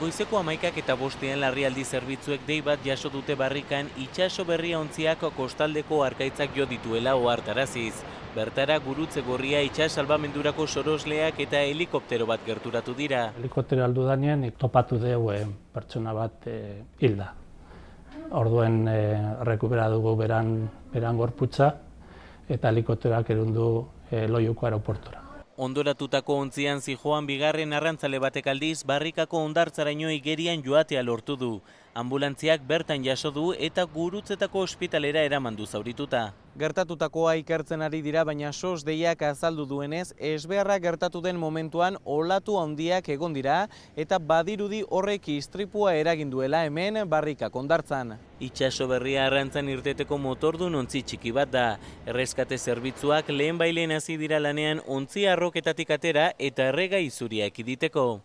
Goizeko 11:05 larrialdi zerbitzuek dei bat jaso dute barrikan itsaso berria ontziak kostaldeko arkaitzak jo dituela ohartaraziz. Bertara gurutze gorria itsas salbamendurako sorosleak eta helikoptero bat gerturatu dira. Helikoptero aldu danean topatu dugu pertsona bat hilda. Orduen rekupera dugu beran gorputza eta helikopteroak erundu Loiuko aeroportura. Ondoratutako ontzian zijoan bigarren arrantzale batek aldiz barrikako hondartzaraino igerian joatea lortu du. Ambulantziak bertan jaso du eta gurutzetako ospitalera eraman du zaurituta. Gertatutakoa ikertzen ari dira, baina SOS deiak azaldu duenez, ezbeharra gertatu den momentuan olatu handiak egon dira eta badirudi horrek istripua eragin duela hemen barrikak hondartzan. Itsaso berria arrantzan irteteko motordun ontzi txiki bat da. Erreskate zerbitzuak lehenbailen hasi dira lanean ontzi arroketatik atera eta erregai zuria ekiditeko.